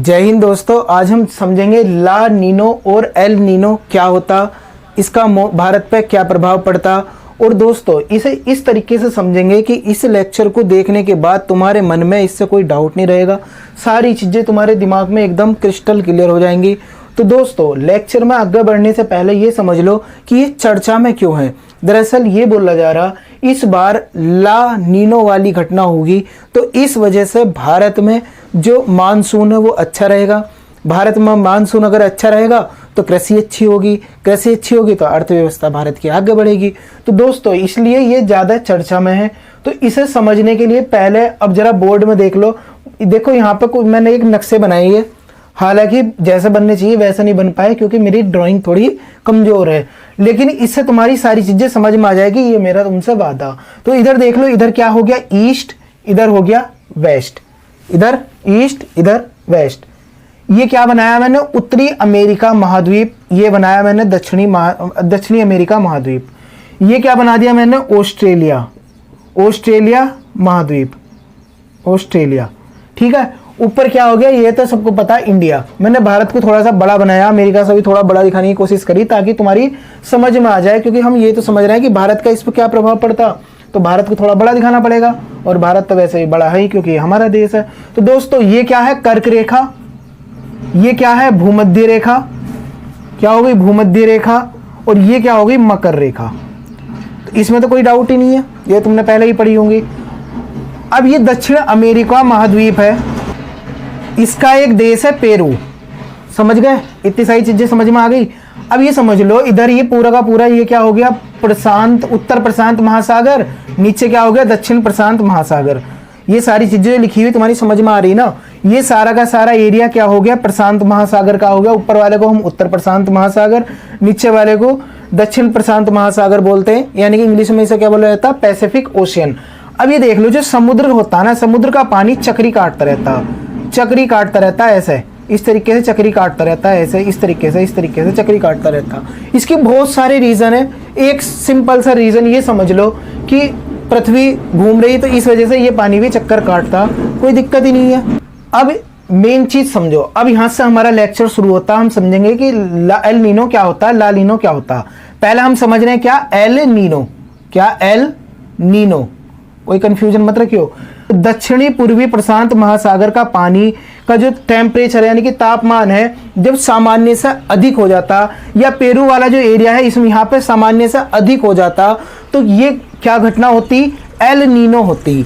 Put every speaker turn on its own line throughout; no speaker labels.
जय हिंद दोस्तों, आज हम समझेंगे ला नीनो और एल नीनो क्या होता, इसका भारत पे क्या प्रभाव पड़ता। और दोस्तों इसे इस तरीके से समझेंगे कि इस लेक्चर को देखने के बाद तुम्हारे मन में इससे कोई डाउट नहीं रहेगा, सारी चीज़ें तुम्हारे दिमाग में एकदम क्रिस्टल क्लियर हो जाएंगी। तो दोस्तों लेक्चर में आगे बढ़ने से पहले ये समझ लो कि ये चर्चा में क्यों है। दरअसल ये बोला जा रहा इस बार ला नीनो वाली घटना होगी, तो इस वजह से भारत में जो मानसून है वो अच्छा रहेगा। भारत में मानसून अगर अच्छा रहेगा तो कृषि अच्छी होगी, कृषि अच्छी होगी तो अर्थव्यवस्था भारत की आगे बढ़ेगी। तो दोस्तों इसलिए ये ज़्यादा चर्चा में है। तो इसे समझने के लिए पहले अब जरा बोर्ड में देख लो। देखो यहाँ पे मैंने एक नक्शे बनाए है, हालांकि जैसे बनने चाहिए वैसा नहीं बन पाए क्योंकि मेरी ड्राइंग थोड़ी कमजोर है, लेकिन इससे तुम्हारी सारी चीजें समझ में आ जाएगी, ये मेरा तुमसे वादा। तो इधर देख लो, इधर क्या हो गया ईस्ट, इधर हो गया वेस्ट, इधर ईस्ट इधर वेस्ट। ये क्या बनाया मैंने, उत्तरी अमेरिका महाद्वीप, ये बनाया मैंने दक्षिणी अमेरिका महाद्वीप। ये क्या बना दिया मैंने, ऑस्ट्रेलिया महाद्वीप, ऑस्ट्रेलिया। ठीक है, ऊपर क्या हो गया, ये तो सबको पता है इंडिया। मैंने भारत को थोड़ा सा बड़ा बनाया, अमेरिका से भी थोड़ा बड़ा दिखाने की कोशिश करी ताकि तुम्हारी समझ में आ जाए, क्योंकि हम ये तो समझ रहे हैं कि भारत का इस पर क्या प्रभाव पड़ता, तो भारत को थोड़ा बड़ा दिखाना पड़ेगा। और भारत तो वैसे ही बड़ा है ही क्योंकि हमारा देश है। तो दोस्तों ये क्या है, कर्क रेखा, ये क्या है भूमध्य रेखा, क्या हो गई भूमध्य रेखा, और ये क्या हो गई मकर रेखा। तो इसमें तो कोई डाउट ही नहीं है, ये तुमने पहले ही पढ़ी होंगी। अब ये दक्षिण अमेरिका महाद्वीप है, इसका एक देश है पेरू। समझ गए, इतनी सारी चीजें समझ में आ गई। अब ये समझ लो, इधर ये पूरा का पूरा ये क्या हो गया, प्रशांत, उत्तर प्रशांत महासागर, नीचे क्या हो गया दक्षिण प्रशांत महासागर। ये सारी चीजें लिखी हुई तुम्हारी समझ में आ रही ना। ये सारा का सारा एरिया क्या हो गया, प्रशांत महासागर का हो गया। ऊपर वाले को हम उत्तर प्रशांत महासागर, नीचे वाले को दक्षिण प्रशांत महासागर बोलते हैं, यानी कि इंग्लिश में इसे क्या बोला जाता है, पैसिफिक ओशियन। अब ये देख लो, जो समुद्र होता है ना, समुद्र का पानी चक्री काटता रहता है, चक्री काटता रहता है, ऐसे इस तरीके से चक्री काटता रहता है, ऐसे इस तरीके से चक्री काटता रहता है। इसके बहुत सारे रीजन है। एक सिंपल सा रीजन ये समझ लो कि पृथ्वी घूम रही, तो इस वजह से ये पानी भी चक्कर काटता, कोई दिक्कत ही नहीं है। अब मेन चीज समझो, अब यहां से हमारा लेक्चर शुरू होता है। हम समझेंगे कि एल नीनो क्या होता है, ला नीनो क्या होता है। पहले हम समझ रहे हैं क्या एल नीनो, क्या एल नीनो, कोई कंफ्यूजन मत रखियो। दक्षिणी पूर्वी प्रशांत महासागर का पानी का जो टेम्परेचर यानी कि तापमान है, जब सामान्य से अधिक हो जाता, या पेरू वाला जो एरिया है इसमें यहाँ पे सामान्य से अधिक हो जाता, तो ये क्या घटना होती, एल नीनो होती।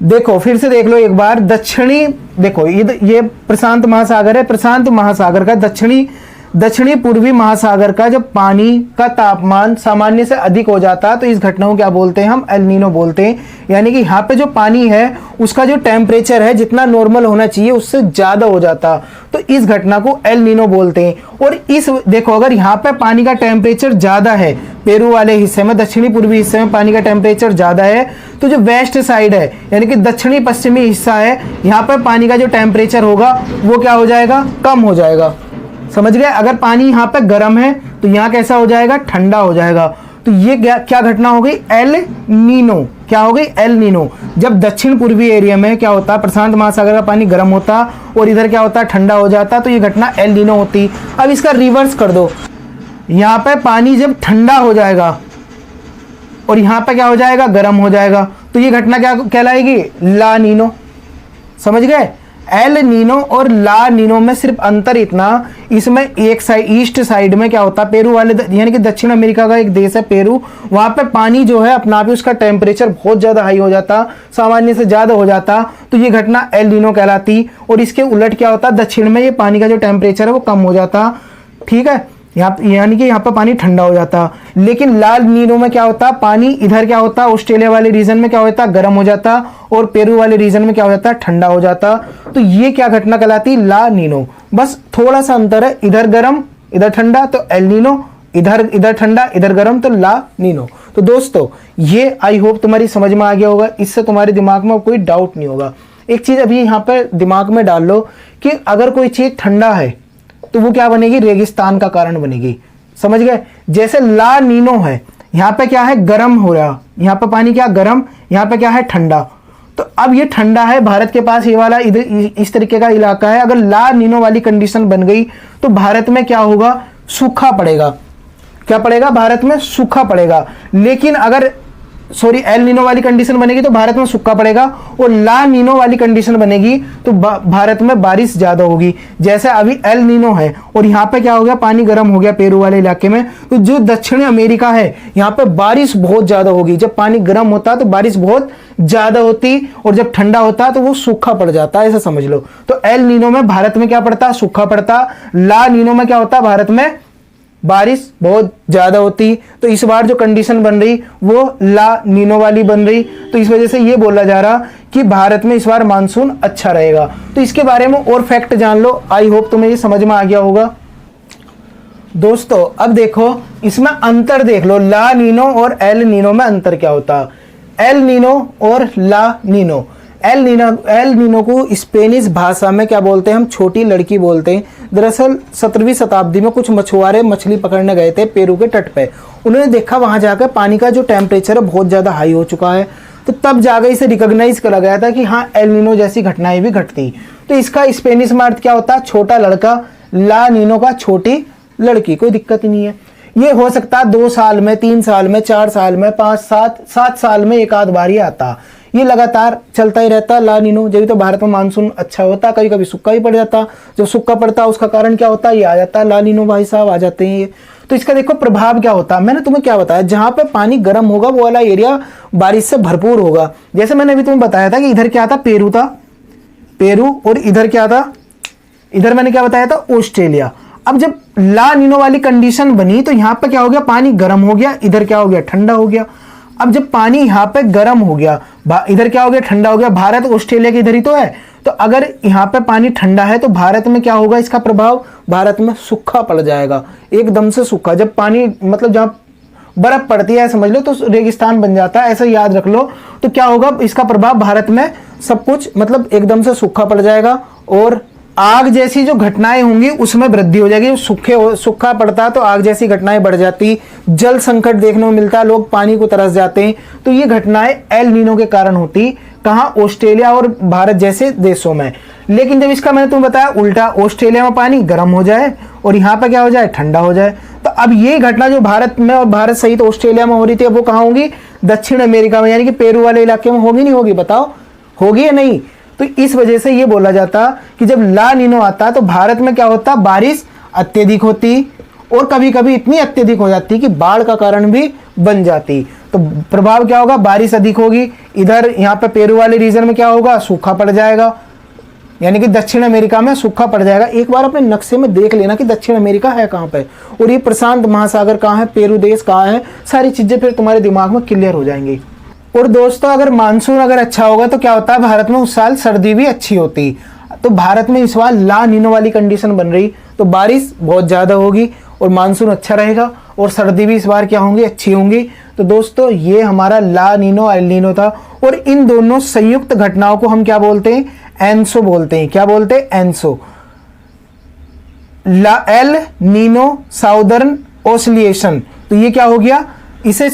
देखो फिर से देख लो एक बार, दक्षिणी, देखो ये प्रशांत महासागर है, प्रशांत महासागर का दक्षिणी पूर्वी महासागर का जब पानी का तापमान सामान्य से अधिक हो जाता, तो इस घटना को क्या बोलते हैं, हम एल नीनो बोलते हैं। यानी कि यहाँ पे जो पानी है उसका जो टेम्परेचर है जितना नॉर्मल होना चाहिए उससे ज्यादा हो जाता, तो इस घटना को एल नीनो बोलते हैं। और इस देखो, अगर यहाँ पे पानी का टेम्परेचर ज्यादा है, पेरू वाले हिस्से में, दक्षिणी पूर्वी हिस्से में पानी का टेम्परेचर ज्यादा है, तो जो वेस्ट साइड है यानी कि दक्षिणी पश्चिमी हिस्सा है, यहाँ पर पानी का जो टेम्परेचर होगा वो क्या हो जाएगा, कम हो जाएगा। समझ गए। अगर पानी यहाँ पे गर्म है तो यहाँ कैसा हो जाएगा, ठंडा हो जाएगा। तो ये क्या घटना हो गई, एल नीनो। क्या हो गई, एल नीनो। जब दक्षिण पूर्वी एरिया में क्या होता, प्रशांत महासागर का पानी गर्म होता और इधर क्या होता, ठंडा हो जाता, तो ये घटना एल नीनो होती। अब इसका रिवर्स कर दो, यहाँ पे पानी जब ठंडा हो जाएगा और यहाँ पे क्या हो जाएगा, गर्म हो जाएगा, तो ये घटना क्या कहलाएगी, ला नीनो। समझ गए। एल नीनो और ला नीनो में सिर्फ अंतर इतना, इसमें एक साइड ईस्ट साइड में क्या होता, पेरू वाले यानी कि दक्षिण अमेरिका का एक देश है पेरू, वहां पे पानी जो है अपना आप ही उसका टेम्परेचर बहुत ज्यादा हाई हो जाता, सामान्य से ज्यादा हो जाता, तो ये घटना एल नीनो कहलाती। और इसके उलट क्या होता, दक्षिण में ये पानी का जो टेम्परेचर है वो कम हो जाता। ठीक है, यहाँ यानी कि यहाँ पर पानी ठंडा हो जाता। लेकिन लाल नीनो में क्या होता, पानी इधर क्या होता, ऑस्ट्रेलिया वाले रीजन में क्या होता, गर्म हो जाता, और पेरू वाले रीजन में क्या हो जाता, ठंडा हो जाता। तो ये क्या घटना कहलाती, ला नीनो। बस थोड़ा सा अंतर है, इधर गर्म इधर ठंडा तो एल नीनो, इधर ठंडा इधर गर्म तो ला नीनो। तो दोस्तों ये आई होप तुम्हारी समझ में आ गया होगा, इससे तुम्हारे दिमाग में कोई डाउट नहीं होगा। एक चीज अभी यहाँ पर दिमाग में डाल लो कि अगर कोई चीज ठंडा है तो वो क्या बनेगी, रेगिस्तान का कारण बनेगी। समझ गए। जैसे ला नीनो है, यहाँ पे क्या है, गर्म हो रहा, यहाँ पे पानी क्या गर्म, यहाँ पे क्या है ठंडा, तो अब ये ठंडा है, भारत के पास ये वाला इधर इस तरीके का इलाका है। अगर ला नीनो वाली कंडीशन बन गई तो भारत में क्या होगा, सूखा पड़ेगा। क्या पड़ेगा, भारत में सूखा पड़ेगा। लेकिन अगर एल नीनो वाली कंडीशन बनेगी तो भारत में सूखा पड़ेगा, और ला नीनो वाली कंडीशन बनेगी तो भारत में बारिश ज्यादा होगी। जैसे अभी एल नीनो है और यहाँ पे क्या हो गया, पानी गर्म हो गया पेरू वाले इलाके में, तो जो दक्षिणी अमेरिका है यहाँ पे बारिश बहुत ज्यादा होगी। जब पानी गर्म होता है तो बारिश बहुत ज्यादा होती, और जब ठंडा होता है तो वो सूखा पड़ जाता है, ऐसा समझ लो। तो एल नीनो में भारत में क्या पड़ता, सूखा पड़ता। ला नीनो में क्या होता, भारत में बारिश बहुत ज्यादा होती। तो इस बार जो कंडीशन बन रही वो ला नीनो वाली बन रही, तो इस वजह से ये बोला जा रहा कि भारत में इस बार मानसून अच्छा रहेगा। तो इसके बारे में और फैक्ट जान लो, आई होप तुम्हें ये समझ में आ गया होगा। दोस्तों अब देखो इसमें अंतर देख लो, ला नीनो और एल नीनो में अंतर क्या होता। एल नीनो और ला नीनो, एल नीनो को स्पेनिश भाषा में क्या बोलते हैं, हम छोटी लड़की बोलते हैं। दरअसल 17वीं शताब्दी में कुछ मछुआरे मछली पकड़ने गए थे पेरू के तट पे। उन्होंने देखा वहां जाकर पानी का जो टेम्परेचर है बहुत ज्यादा हाई हो चुका है, तो तब जाकर इसे रिकॉग्नाइज करा गया था कि हाँ एल नीनो जैसी घटनाएं भी घटती। तो इसका स्पेनिश में अर्थ क्या होता है, छोटा लड़का। ला नीनो का छोटी लड़की, कोई दिक्कत ही नहीं है। ये हो सकता है 2 साल में, 3 साल में, 4 साल में, 5, 7 साल में एक आध बार ही आता। ये लगातार चलता ही रहता ला नीनो। जब तो भारत में मानसून अच्छा होता, कभी कभी सूखा ही पड़ जाता। जब सूखा पड़ता उसका कारण क्या होता, ये आ जाता ला नीनो, भाई साहब आ जाते हैं ये। तो इसका देखो प्रभाव क्या होता है। मैंने तुम्हें क्या बताया, जहां पे पानी गर्म होगा वो वाला एरिया बारिश से भरपूर होगा। जैसे मैंने अभी तुम्हें बताया था कि इधर क्या था, पेरू था, पेरू, और इधर क्या था, इधर मैंने क्या बताया था, ऑस्ट्रेलिया। अब जब ला नीनो वाली कंडीशन बनी तो यहाँ पे क्या हो गया, पानी गर्म हो गया, इधर क्या हो गया, ठंडा हो गया। अब जब पानी यहाँ पे गर्म हो गया, इधर क्या हो गया, ठंडा हो गया। भारत ऑस्ट्रेलिया के इधर ही तो है, तो अगर यहाँ पे पानी ठंडा है तो भारत में क्या होगा, इसका प्रभाव भारत में सूखा पड़ जाएगा, एकदम से सूखा। जब पानी मतलब जहाँ बर्फ पड़ती है समझ लो तो रेगिस्तान बन जाता है, ऐसा याद रख लो। तो क्या होगा, इसका प्रभाव भारत में सब कुछ मतलब एकदम से सूखा पड़ जाएगा, और आग जैसी जो घटनाएं होंगी उसमें वृद्धि हो जाएगी। सूखा पड़ता तो आग जैसी घटनाएं बढ़ जाती, जल संकट देखने को मिलता, लोग पानी को तरस जाते हैं। तो ये घटनाएं एल नीनो के कारण होती, कहाँ, ऑस्ट्रेलिया और भारत जैसे देशों में। लेकिन जब इसका मैंने तुम्हें बताया उल्टा, ऑस्ट्रेलिया में पानी गर्म हो जाए और यहाँ पर क्या हो जाए, ठंडा हो जाए। तो अब ये घटना जो भारत में और भारत सहित ऑस्ट्रेलिया में हो रही थी, अब वो कहाँ होगी, दक्षिण अमेरिका में, यानी कि पेरू वाले इलाके में होगी, नहीं होगी, बताओ होगी या नहीं। तो इस वजह से ये बोला जाता कि जब ला नीनो आता तो भारत में क्या होता, बारिश अत्यधिक होती, और कभी कभी इतनी अत्यधिक हो जाती कि बाढ़ का कारण भी बन जाती। तो प्रभाव क्या होगा, बारिश अधिक होगी। इधर यहाँ पे पेरू वाले रीजन में क्या होगा, सूखा पड़ जाएगा, यानी कि दक्षिण अमेरिका में सूखा पड़ जाएगा। एक बार अपने नक्शे में देख लेना कि दक्षिण अमेरिका है कहाँ पे, और ये प्रशांत महासागर कहाँ है, पेरू देश कहाँ है, सारी चीजें फिर तुम्हारे दिमाग में क्लियर हो जाएंगी। और दोस्तों अगर मानसून अगर अच्छा होगा तो क्या होता है, भारत में उस साल सर्दी भी अच्छी होती। तो भारत में इस बार ला नीनो वाली कंडीशन बन रही, तो बारिश बहुत ज़्यादा होगी और मानसून अच्छा रहेगा, और सर्दी भी इस बार क्या होंगी, अच्छी होंगी। तो दोस्तों ये हमारा ला नीनो एल नीनो था, और इन दोनों संयुक्त घटनाओं को हम क्या बोलते हैं, एनसो बोलते हैं। क्या बोलते हैं, एनसो। ला एल नीनो साउदर्न ओसिलेशन, तो ये क्या हो गया, इसे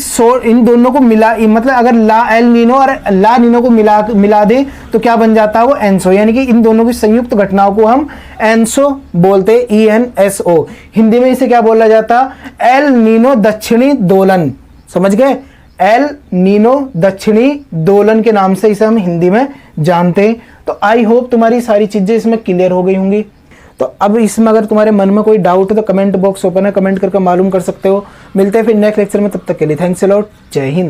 इन दोनों को मिला, मतलब अगर ला एल नीनो और ला नीनो को मिला दें तो क्या बन जाता है, वो एनसो। यानी कि इन दोनों की संयुक्त घटनाओं को हम एनसो बोलते, ENSO। हिंदी में इसे क्या बोला जाता, एल नीनो दक्षिणी दोलन। समझ गए, एल नीनो दक्षिणी दोलन के नाम से इसे हम हिंदी में जानते हैं। तो आई होप तुम्हारी सारी चीजें इसमें क्लियर हो गई होंगी। तो अब इसमें अगर तुम्हारे मन में कोई डाउट है तो कमेंट बॉक्स ओपन है, कमेंट करके मालूम कर सकते हो। मिलते हैं फिर नेक्स्ट लेक्चर में, तब तक के लिए थैंक्स अ लॉट, जय हिंद।